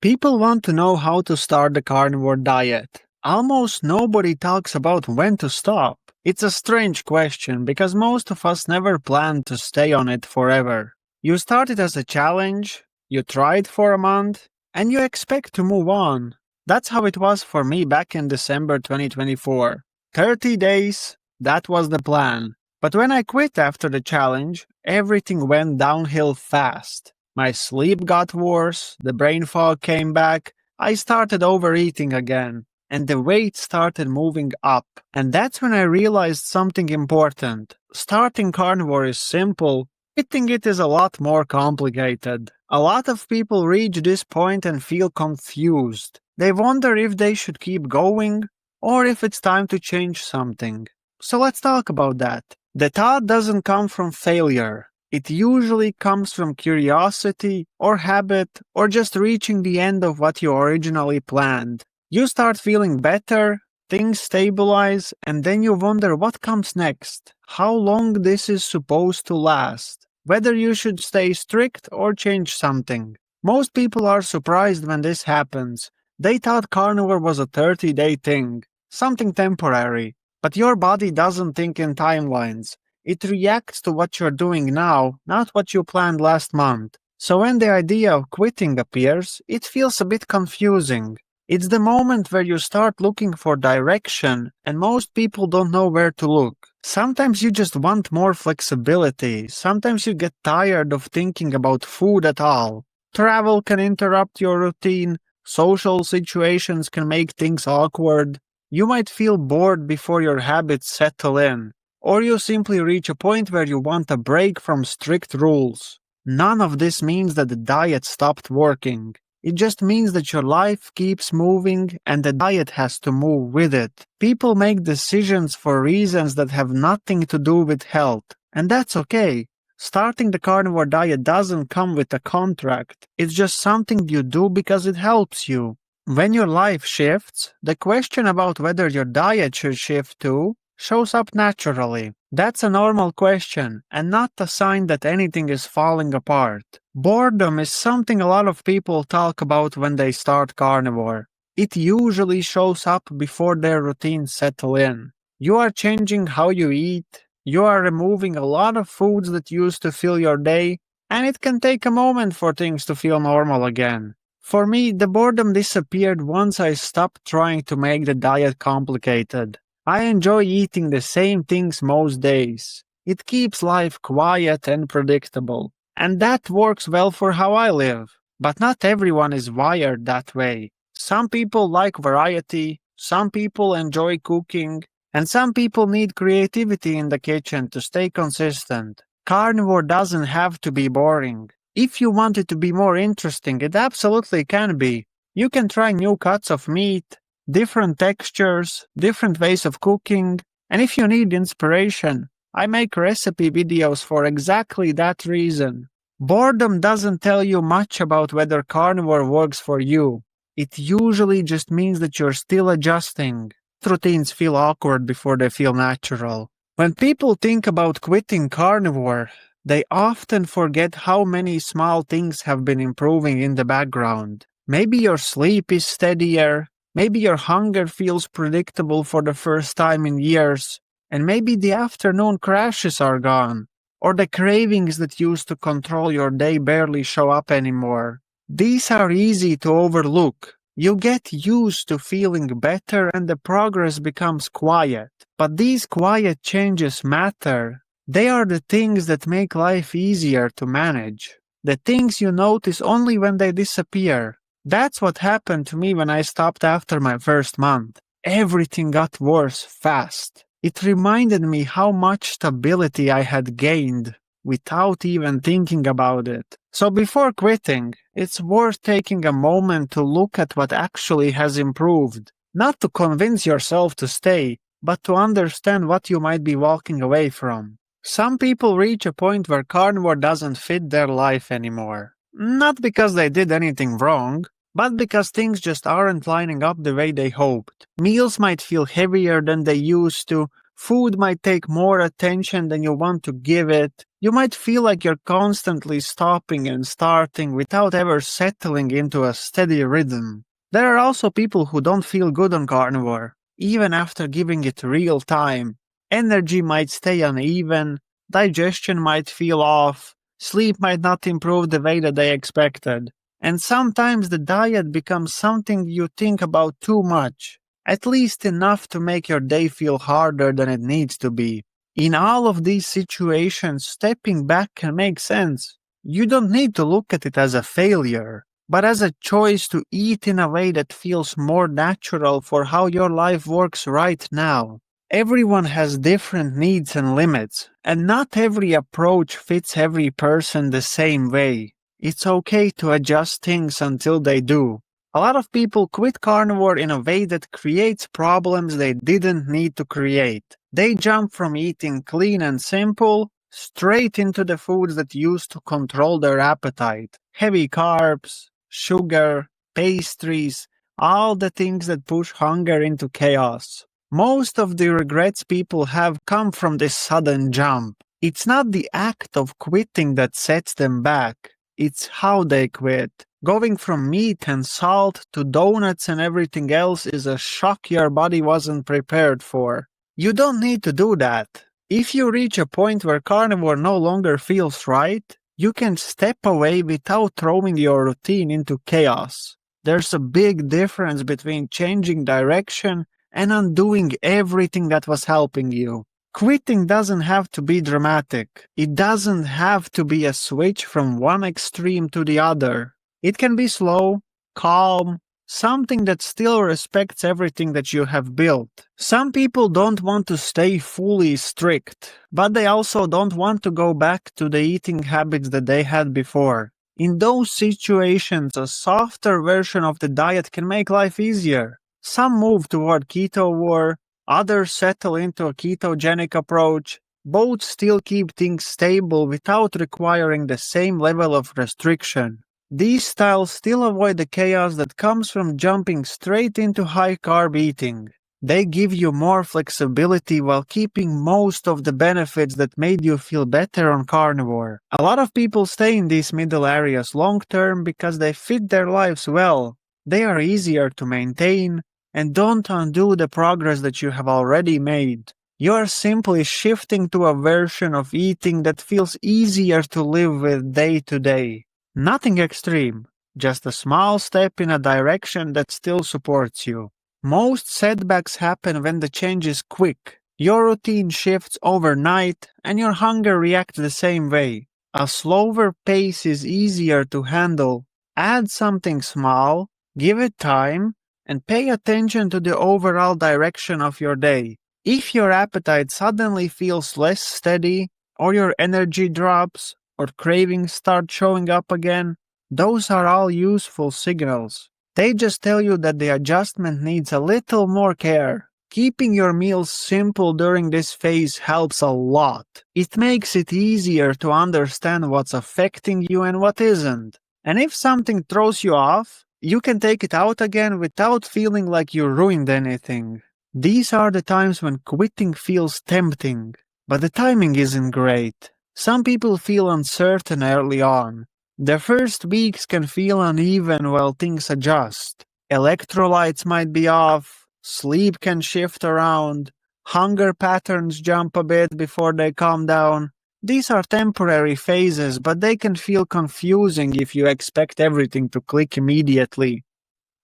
People want to know how to start the carnivore diet. Almost nobody talks about when to stop. It's a strange question because most of us never plan to stay on it forever. You start it as a challenge, you try it for a month, and you expect to move on. That's how it was for me back in December 2024. 30 days, that was the plan. But when I quit after the challenge, everything went downhill fast. My sleep got worse, the brain fog came back, I started overeating again, and the weight started moving up. And that's when I realized something important. Starting carnivore is simple, quitting it is a lot more complicated. A lot of people reach this point and feel confused. They wonder if they should keep going or if it's time to change something. So let's talk about that. The thought doesn't come from failure. It usually comes from curiosity or habit or just reaching the end of what you originally planned. You start feeling better, things stabilize, and then you wonder what comes next, how long this is supposed to last, whether you should stay strict or change something. Most people are surprised when this happens. They thought carnivore was a 30-day thing, something temporary. But your body doesn't think in timelines. It reacts to what you're doing now, not what you planned last month. So when the idea of quitting appears, it feels a bit confusing. It's the moment where you start looking for direction, and most people don't know where to look. Sometimes you just want more flexibility. Sometimes you get tired of thinking about food at all. Travel can interrupt your routine. Social situations can make things awkward. You might feel bored before your habits settle in, or you simply reach a point where you want a break from strict rules. None of this means that the diet stopped working. It just means that your life keeps moving and the diet has to move with it. People make decisions for reasons that have nothing to do with health, and that's okay. Starting the carnivore diet doesn't come with a contract. It's just something you do because it helps you. When your life shifts, the question about whether your diet should shift too shows up naturally. That's a normal question, and not a sign that anything is falling apart. Boredom is something a lot of people talk about when they start carnivore. It usually shows up before their routines settle in. You are changing how you eat, you are removing a lot of foods that used to fill your day, and it can take a moment for things to feel normal again. For me, the boredom disappeared once I stopped trying to make the diet complicated. I enjoy eating the same things most days. It keeps life quiet and predictable. And that works well for how I live. But not everyone is wired that way. Some people like variety, some people enjoy cooking, and some people need creativity in the kitchen to stay consistent. Carnivore doesn't have to be boring. If you want it to be more interesting, it absolutely can be. You can try new cuts of meat, different textures, different ways of cooking, and if you need inspiration, I make recipe videos for exactly that reason. Boredom doesn't tell you much about whether carnivore works for you. It usually just means that you're still adjusting. Routines feel awkward before they feel natural. When people think about quitting carnivore, they often forget how many small things have been improving in the background. Maybe your sleep is steadier, maybe your hunger feels predictable for the first time in years, and maybe the afternoon crashes are gone, or the cravings that used to control your day barely show up anymore. These are easy to overlook. You get used to feeling better and the progress becomes quiet. But these quiet changes matter. They are the things that make life easier to manage. The things you notice only when they disappear. That's what happened to me when I stopped after my first month. Everything got worse fast. It reminded me how much stability I had gained without even thinking about it. So before quitting, it's worth taking a moment to look at what actually has improved. Not to convince yourself to stay, but to understand what you might be walking away from. Some people reach a point where carnivore doesn't fit their life anymore. Not because they did anything wrong, but because things just aren't lining up the way they hoped. Meals might feel heavier than they used to, food might take more attention than you want to give it, You might feel like you're constantly stopping and starting without ever settling into a steady rhythm. There are also people who don't feel good on carnivore, even after giving it real time. Energy might stay uneven, digestion might feel off, sleep might not improve the way that they expected. And sometimes the diet becomes something you think about too much, at least enough to make your day feel harder than it needs to be. In all of these situations, stepping back can make sense. You don't need to look at it as a failure, but as a choice to eat in a way that feels more natural for how your life works right now. Everyone has different needs and limits, and not every approach fits every person the same way. It's okay to adjust things until they do. A lot of people quit carnivore in a way that creates problems they didn't need to create. They jump from eating clean and simple straight into the foods that used to control their appetite. Heavy carbs, sugar, pastries, all the things that push hunger into chaos. Most of the regrets people have come from this sudden jump. It's not the act of quitting that sets them back, it's how they quit. Going from meat and salt to donuts and everything else is a shock your body wasn't prepared for. You don't need to do that. If you reach a point where carnivore no longer feels right, you can step away without throwing your routine into chaos. There's a big difference between changing direction and undoing everything that was helping you. Quitting doesn't have to be dramatic. It doesn't have to be a switch from one extreme to the other. It can be slow, calm, something that still respects everything that you have built. Some people don't want to stay fully strict, but they also don't want to go back to the eating habits that they had before. In those situations, a softer version of the diet can make life easier. Some move toward ketovore, others settle into a ketogenic approach. Both still keep things stable without requiring the same level of restriction. These styles still avoid the chaos that comes from jumping straight into high-carb eating. They give you more flexibility while keeping most of the benefits that made you feel better on carnivore. A lot of people stay in these middle areas long-term because they fit their lives well. They are easier to maintain and don't undo the progress that you have already made. You are simply shifting to a version of eating that feels easier to live with day to day. Nothing extreme, just a small step in a direction that still supports you. Most setbacks happen when the change is quick. Your routine shifts overnight and your hunger reacts the same way. A slower pace is easier to handle. Add something small, give it time, and pay attention to the overall direction of your day. If your appetite suddenly feels less steady, or your energy drops, or cravings start showing up again, those are all useful signals. They just tell you that the adjustment needs a little more care. Keeping your meals simple during this phase helps a lot. It makes it easier to understand what's affecting you and what isn't. And if something throws you off, you can take it out again without feeling like you ruined anything. These are the times when quitting feels tempting, but the timing isn't great. Some people feel uncertain early on. The first weeks can feel uneven while things adjust. Electrolytes might be off, sleep can shift around, hunger patterns jump a bit before they calm down. These are temporary phases, but they can feel confusing if you expect everything to click immediately.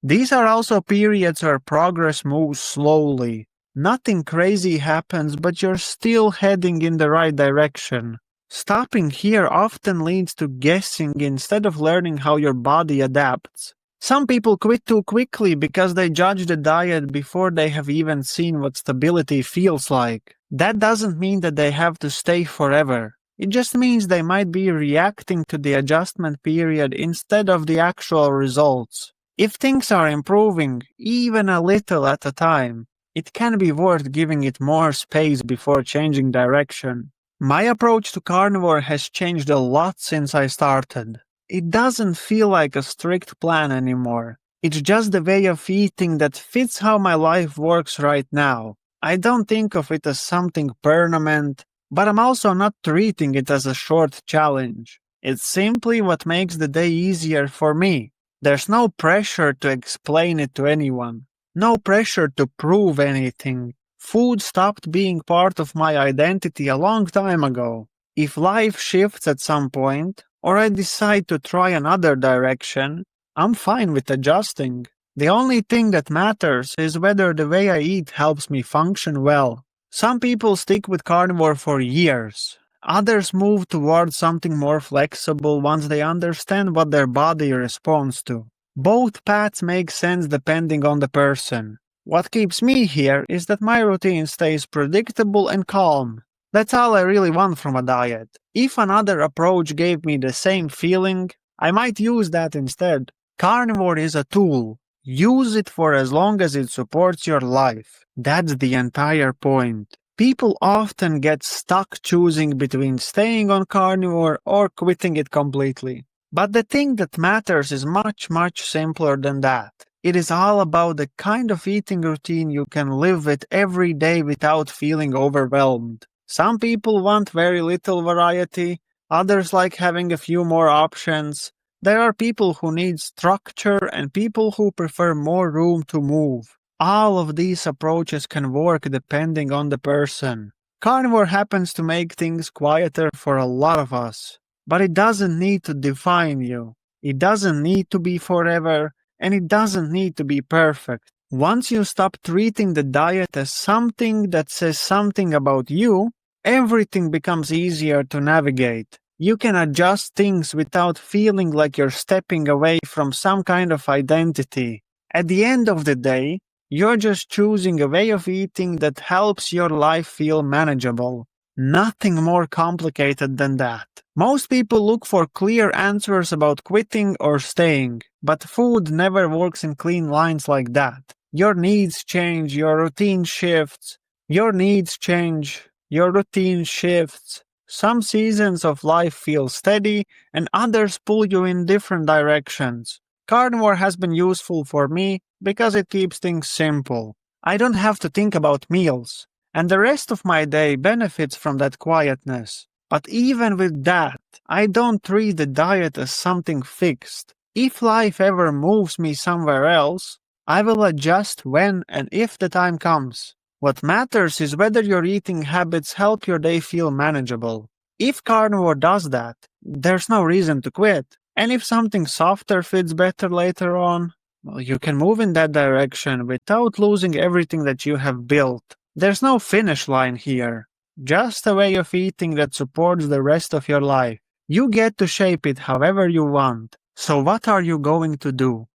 These are also periods where progress moves slowly. Nothing crazy happens, but you're still heading in the right direction. Stopping here often leads to guessing instead of learning how your body adapts. Some people quit too quickly because they judge the diet before they have even seen what stability feels like. That doesn't mean that they have to stay forever. It just means they might be reacting to the adjustment period instead of the actual results. If things are improving, even a little at a time, it can be worth giving it more space before changing direction. My approach to carnivore has changed a lot since I started. It doesn't feel like a strict plan anymore. It's just the way of eating that fits how my life works right now. I don't think of it as something permanent, But I'm also not treating it as a short challenge. It's simply what makes the day easier for me. There's no pressure to explain it to anyone, no pressure to prove anything. Food stopped being part of my identity a long time ago. If life shifts at some point, or I decide to try another direction, I'm fine with adjusting. The only thing that matters is whether the way I eat helps me function well. Some people stick with carnivore for years. Others move towards something more flexible once they understand what their body responds to. Both paths make sense depending on the person. What keeps me here is that my routine stays predictable and calm. That's all I really want from a diet. If another approach gave me the same feeling, I might use that instead. Carnivore is a tool. Use it for as long as it supports your life. That's the entire point. People often get stuck choosing between staying on carnivore or quitting it completely. But the thing that matters is much, much simpler than that. It is all about the kind of eating routine you can live with every day without feeling overwhelmed. Some people want very little variety, others like having a few more options. There are people who need structure and people who prefer more room to move. All of these approaches can work depending on the person. Carnivore happens to make things quieter for a lot of us, but it doesn't need to define you. It doesn't need to be forever, and it doesn't need to be perfect. Once you stop treating the diet as something that says something about you, everything becomes easier to navigate. You can adjust things without feeling like you're stepping away from some kind of identity. At the end of the day, you're just choosing a way of eating that helps your life feel manageable. Nothing more complicated than that. Most people look for clear answers about quitting or staying, but food never works in clean lines like that. Your needs change, your routine shifts. Your needs change, your routine shifts. Some seasons of life feel steady, and others pull you in different directions. Carnivore has been useful for me because it keeps things simple. I don't have to think about meals, and the rest of my day benefits from that quietness. But even with that, I don't treat the diet as something fixed. If life ever moves me somewhere else, I will adjust when and if the time comes. What matters is whether your eating habits help your day feel manageable. If carnivore does that, there's no reason to quit. And if something softer fits better later on, well, you can move in that direction without losing everything that you have built. There's no finish line here, just a way of eating that supports the rest of your life. You get to shape it however you want. So what are you going to do?